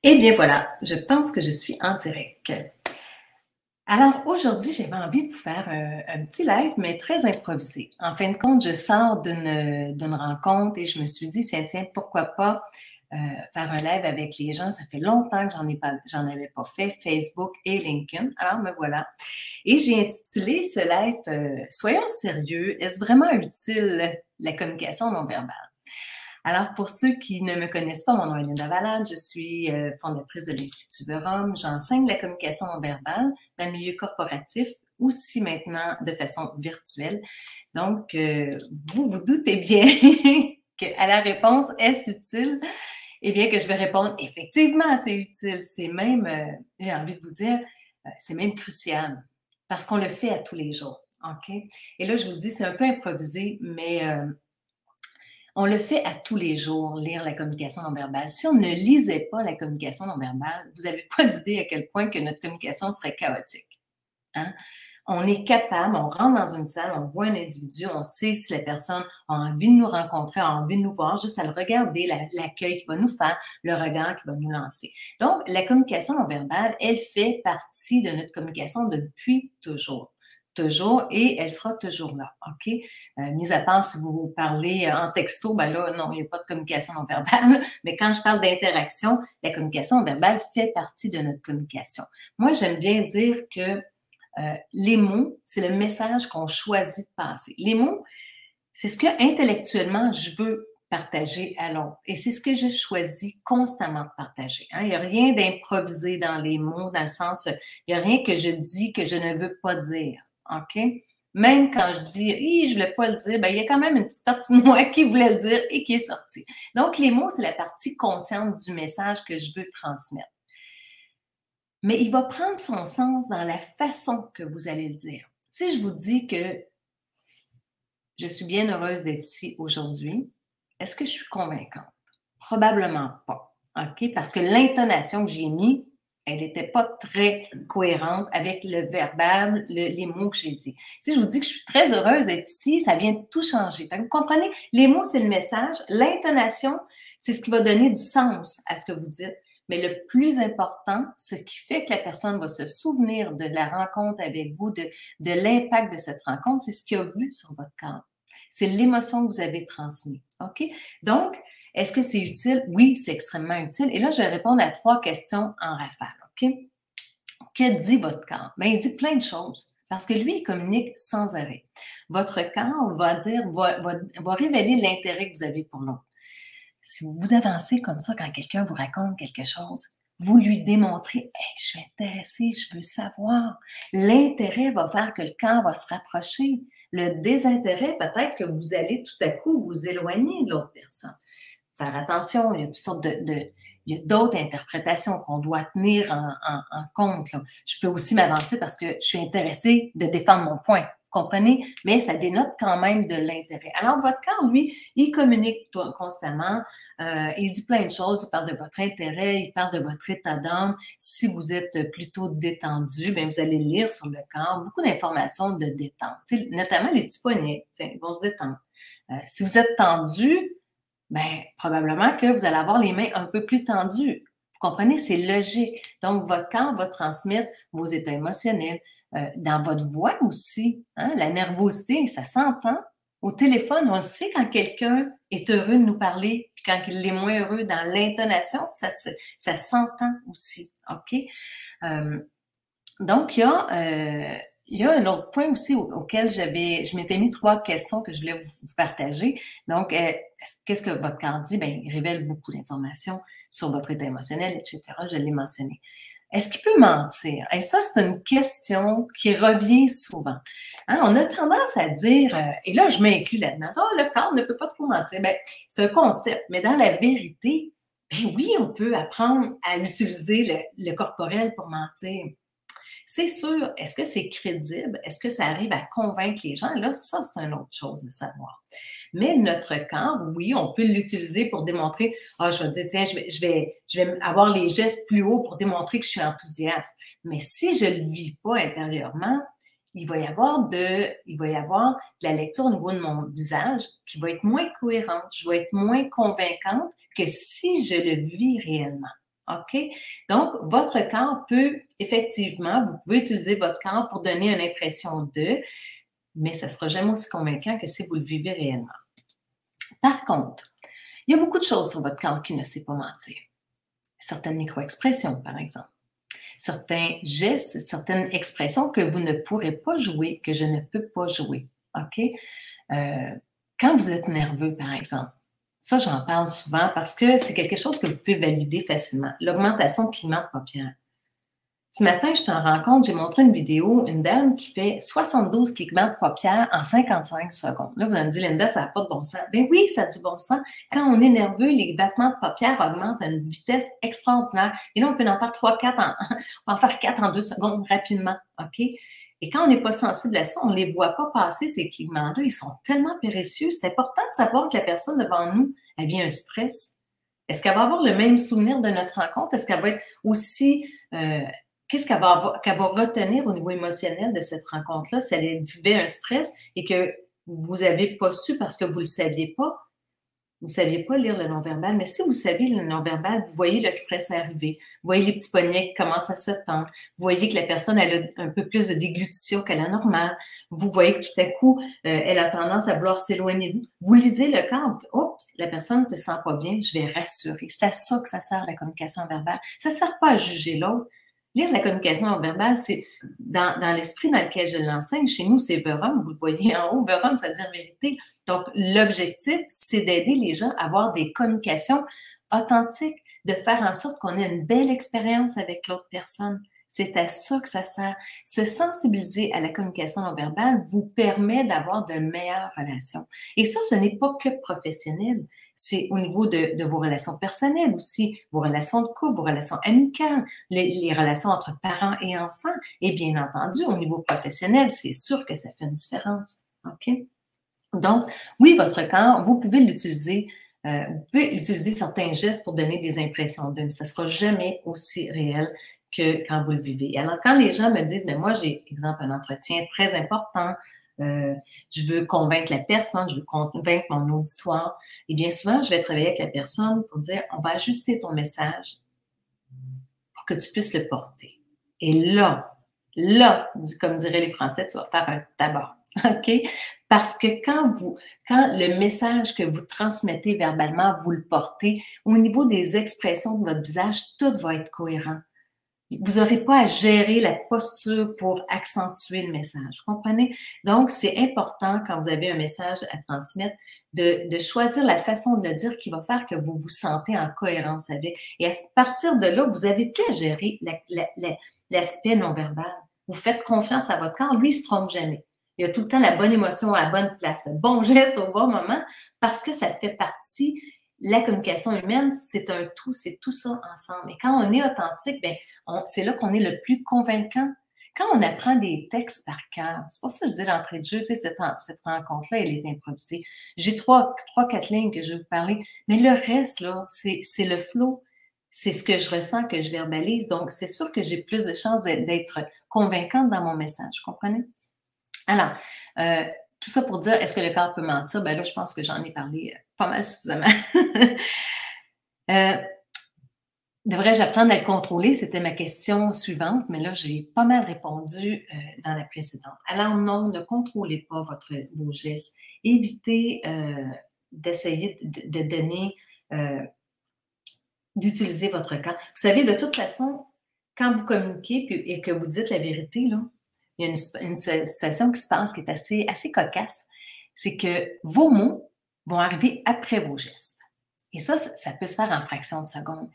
Eh bien voilà, je pense que je suis en direct. Alors aujourd'hui, j'avais envie de vous faire un petit live, mais très improvisé. En fin de compte, je sors d'une rencontre et je me suis dit, tiens, pourquoi pas faire un live avec les gens. Ça fait longtemps que j'en avais pas fait, Facebook et LinkedIn. Alors me voilà. Et j'ai intitulé ce live Soyons sérieux, est-ce vraiment utile la communication non verbale? Alors, pour ceux qui ne me connaissent pas, mon nom est Linda Valade, je suis fondatrice de l'Institut Verum. J'enseigne la communication non verbale dans le milieu corporatif, aussi maintenant de façon virtuelle. Donc, vous vous doutez bien qu'à la réponse est-ce utile? Eh bien, que je vais répondre effectivement, c'est utile. C'est même, j'ai envie de vous dire, c'est même crucial parce qu'on le fait à tous les jours. OK? Et là, je vous le dis, c'est un peu improvisé, mais on le fait à tous les jours, lire la communication non verbale. Si on ne lisait pas la communication non verbale, vous n'avez pas d'idée à quel point que notre communication serait chaotique. Hein? On est capable, on rentre dans une salle, on voit un individu, on sait si la personne a envie de nous rencontrer, a envie de nous voir, juste à le regarder, l'accueil qu'il va nous faire, le regard qu'il va nous lancer. Donc, la communication non verbale, elle fait partie de notre communication depuis toujours. Toujours, et elle sera toujours là, OK? Mis à part si vous parlez en texto, ben là, non, il n'y a pas de communication non verbale, mais quand je parle d'interaction, la communication non verbale fait partie de notre communication. Moi, j'aime bien dire que les mots, c'est le message qu'on choisit de passer. Les mots, c'est ce que intellectuellement je veux partager à l'autre. Et c'est ce que je choisis constamment de partager. Hein? Il n'y a rien d'improvisé dans les mots, dans le sens, il n'y a rien que je dis que je ne veux pas dire. OK? Même quand je dis, je ne voulais pas le dire, ben, il y a quand même une petite partie de moi qui voulait le dire et qui est sortie. Donc, les mots, c'est la partie consciente du message que je veux transmettre. Mais il va prendre son sens dans la façon que vous allez le dire. Si je vous dis que je suis bien heureuse d'être ici aujourd'hui, est-ce que je suis convaincante? Probablement pas. OK? Parce que l'intonation que j'ai mis, elle n'était pas très cohérente avec le verbal, les mots que j'ai dit. Si je vous dis que je suis très heureuse d'être ici, ça vient de tout changer. Vous comprenez? Les mots, c'est le message. L'intonation, c'est ce qui va donner du sens à ce que vous dites. Mais le plus important, ce qui fait que la personne va se souvenir de la rencontre avec vous, de l'impact de cette rencontre, c'est ce qu'il a vu sur votre corps. C'est l'émotion que vous avez transmise. OK? Donc, est-ce que c'est utile? Oui, c'est extrêmement utile. Et là, je vais répondre à 3 questions en rafale. OK? Que dit votre corps? Bien, il dit plein de choses. Parce que lui, il communique sans arrêt. Votre corps va révéler l'intérêt que vous avez pour l'autre. Si vous avancez comme ça quand quelqu'un vous raconte quelque chose, vous lui démontrez, hey, je suis intéressée, je veux savoir. L'intérêt va faire que le corps va se rapprocher. Le désintérêt, peut-être que vous allez tout à coup vous éloigner de l'autre personne. Faire attention, il y a toutes sortes il y a d'autres interprétations qu'on doit tenir en compte. Là. Je peux aussi m'avancer parce que je suis intéressée de défendre mon point. Comprenez? Mais ça dénote quand même de l'intérêt. Alors, votre corps, lui, il communique constamment. Il dit plein de choses. Il parle de votre intérêt, il parle de votre état d'âme. Si vous êtes plutôt détendu, bien, vous allez lire sur le corps beaucoup d'informations de détente. T'sais, notamment les petits poignets. Tiens, ils vont se détendre. Si vous êtes tendu, bien, probablement que vous allez avoir les mains un peu plus tendues. Vous comprenez? C'est logique. Donc, votre corps va transmettre vos états émotionnels, dans votre voix aussi. Hein? La nervosité, ça s'entend. Au téléphone, on sait quand quelqu'un est heureux de nous parler, puis quand il est moins heureux dans l'intonation, ça s'entend aussi. OK? Donc, il y a un autre point aussi auquel je m'étais mis 3 questions que je voulais vous partager. Donc, qu'est-ce que votre corps dit? Bien, il révèle beaucoup d'informations sur votre état émotionnel, etc. Je l'ai mentionné. Est-ce qu'il peut mentir? Et ça, c'est une question qui revient souvent. Hein, on a tendance à dire, et là, je m'inclus là-dedans, oh, le corps ne peut pas trop mentir. Bien, c'est un concept, mais dans la vérité, ben oui, on peut apprendre à utiliser le corporel pour mentir. C'est sûr, est-ce que c'est crédible? Est-ce que ça arrive à convaincre les gens? Là, ça, c'est une autre chose de savoir. Mais notre corps, oui, on peut l'utiliser pour démontrer, je vais dire, tiens, je vais avoir les gestes plus hauts pour démontrer que je suis enthousiaste. Mais si je ne le vis pas intérieurement, il va y avoir de la lecture au niveau de mon visage qui va être moins cohérente. Je vais être moins convaincante que si je le vis réellement. OK? Donc, votre corps peut, effectivement, vous pouvez utiliser votre corps pour donner une impression de, mais ça ne sera jamais aussi convaincant que si vous le vivez réellement. Par contre, il y a beaucoup de choses sur votre corps qui ne sait pas mentir. Certaines micro-expressions, par exemple. Certains gestes, certaines expressions que vous ne pourrez pas jouer, que je ne peux pas jouer. OK? Quand vous êtes nerveux, par exemple, ça, j'en parle souvent parce que c'est quelque chose que vous pouvez valider facilement. L'augmentation de clignement de paupières. Ce matin, je t'en rends compte, j'ai montré une vidéo, une dame qui fait 72 clignements de paupières en 55 secondes. Là, vous allez me dire, Linda, ça n'a pas de bon sens. Ben oui, ça a du bon sens. Quand on est nerveux, les battements de paupières augmentent à une vitesse extraordinaire. Et là, on peut en faire 3, 4 en faire 4 en 2 secondes rapidement. OK? Et quand on n'est pas sensible à ça, on ne les voit pas passer, ces clignements-là. Ils sont tellement précieux. C'est important de savoir que la personne devant nous, elle vit un stress. Est-ce qu'elle va avoir le même souvenir de notre rencontre? Est-ce qu'elle va être aussi... qu'est-ce qu'elle va retenir au niveau émotionnel de cette rencontre-là si elle vivait un stress et que vous n'avez pas su parce que vous ne le saviez pas? Vous ne saviez pas lire le non-verbal, mais si vous saviez le non-verbal, vous voyez le stress arriver, vous voyez les petits poignets qui commencent à se tendre, vous voyez que la personne elle a un peu plus de déglutition qu'à la normale, vous voyez que tout à coup, elle a tendance à vouloir s'éloigner de vous. Vous lisez le corps, vous faites, oups, la personne ne se sent pas bien, je vais rassurer. C'est à ça que ça sert la communication verbale. Ça ne sert pas à juger l'autre. Lire la communication non verbale, c'est dans l'esprit dans lequel je l'enseigne. Chez nous, c'est Verum, vous le voyez en haut. Verum, ça veut dire vérité. Donc, l'objectif, c'est d'aider les gens à avoir des communications authentiques, de faire en sorte qu'on ait une belle expérience avec l'autre personne. C'est à ça que ça sert. Se sensibiliser à la communication non verbale vous permet d'avoir de meilleures relations. Et ça, ce n'est pas que professionnel. C'est au niveau de vos relations personnelles aussi, vos relations de couple, vos relations amicales, les relations entre parents et enfants. Et bien entendu, au niveau professionnel, c'est sûr que ça fait une différence. OK? Donc, oui, votre corps, vous pouvez l'utiliser. Vous pouvez utiliser certains gestes pour donner des impressions d'eux, mais ça ne sera jamais aussi réel que quand vous le vivez. Alors, quand les gens me disent, mais moi, j'ai, exemple, un entretien très important, je veux convaincre la personne, je veux convaincre mon auditoire, et bien souvent, je vais travailler avec la personne pour dire, on va ajuster ton message pour que tu puisses le porter. Et là, comme diraient les Français, tu vas faire un tabac. OK? Parce que quand le message que vous transmettez verbalement, vous le portez, au niveau des expressions de votre visage, tout va être cohérent. Vous n'aurez pas à gérer la posture pour accentuer le message. Vous comprenez? Donc, c'est important quand vous avez un message à transmettre de choisir la façon de le dire qui va faire que vous vous sentez en cohérence avec. Et à partir de là, vous n'avez plus à gérer l'aspect non-verbal. Vous faites confiance à votre corps. Lui, il ne se trompe jamais. Il y a tout le temps la bonne émotion à la bonne place, le bon geste au bon moment, parce que ça fait partie. La communication humaine, c'est un tout, c'est tout ça ensemble. Et quand on est authentique, ben, c'est là qu'on est le plus convaincant. Quand on apprend des textes par cœur, c'est pour ça que je dis l'entrée de jeu, tu sais, cette rencontre-là, elle est improvisée. J'ai trois, quatre lignes que je vais vous parler, mais le reste, là, c'est le flow. C'est ce que je ressens, que je verbalise. Donc, c'est sûr que j'ai plus de chances d'être convaincante dans mon message. Vous comprenez? Alors, tout ça pour dire, est-ce que le corps peut mentir? Ben là, je pense que j'en ai parlé pas mal suffisamment. Devrais-je apprendre à le contrôler? C'était ma question suivante, mais là, j'ai pas mal répondu dans la précédente. Alors non, ne contrôlez pas vos gestes. Évitez d'essayer de donner, d'utiliser votre corps. Vous savez, de toute façon, quand vous communiquez et que vous dites la vérité, là, il y a une situation qui se passe qui est assez cocasse. C'est que vos mots vont arriver après vos gestes. Et ça peut se faire en fraction de seconde.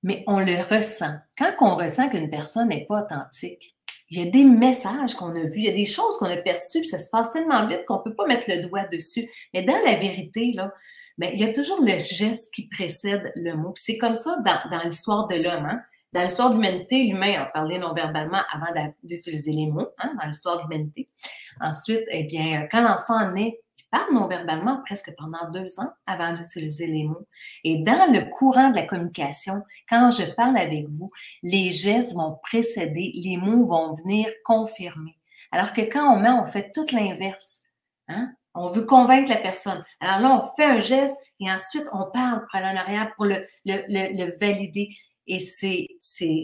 Mais on le ressent. Quand on ressent qu'une personne n'est pas authentique, il y a des messages qu'on a vus, il y a des choses qu'on a perçues, puis ça se passe tellement vite qu'on ne peut pas mettre le doigt dessus. Mais dans la vérité, là, ben, il y a toujours le geste qui précède le mot. Puis c'est comme ça dans l'histoire de l'homme. Hein? Dans l'histoire de l'humanité, l'humain a parlé non-verbalement avant d'utiliser les mots, hein, dans l'histoire de l'humanité. Ensuite, eh bien, quand l'enfant naît, il parle non-verbalement presque pendant 2 ans avant d'utiliser les mots. Et dans le courant de la communication, quand je parle avec vous, les gestes vont précéder, les mots vont venir confirmer. Alors que quand on fait tout l'inverse. Hein? On veut convaincre la personne. Alors là, on fait un geste et ensuite, on parle pour aller en arrière pour le valider. Et c'est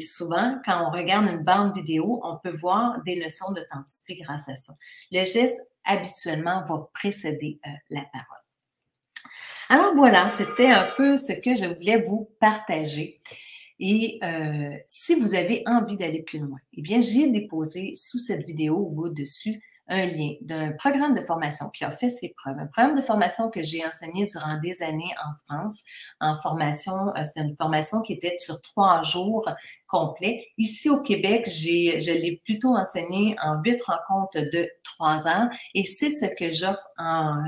souvent, quand on regarde une bande vidéo, on peut voir des notions d'authenticité grâce à ça. Le geste, habituellement, va précéder la parole. Alors voilà, c'était un peu ce que je voulais vous partager. Et si vous avez envie d'aller plus loin, eh bien, j'ai déposé sous cette vidéo ou au-dessus un lien d'un programme de formation qui a fait ses preuves. Un programme de formation que j'ai enseigné durant des années en France, en formation, c'était une formation qui était sur 3 jours complets. Ici au Québec, je l'ai plutôt enseigné en 8 rencontres de 3 heures et c'est ce que j'offre en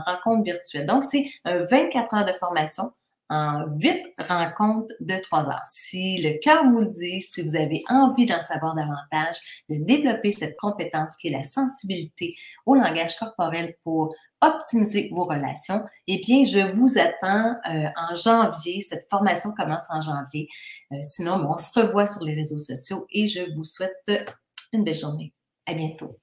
rencontre virtuelle. Donc, c'est 24 heures de formation en 8 rencontres de 3 heures. Si le cœur vous le dit, si vous avez envie d'en savoir davantage, de développer cette compétence qui est la sensibilité au langage corporel pour optimiser vos relations, eh bien, je vous attends en janvier. Cette formation commence en janvier. Sinon, on se revoit sur les réseaux sociaux et je vous souhaite une belle journée. À bientôt.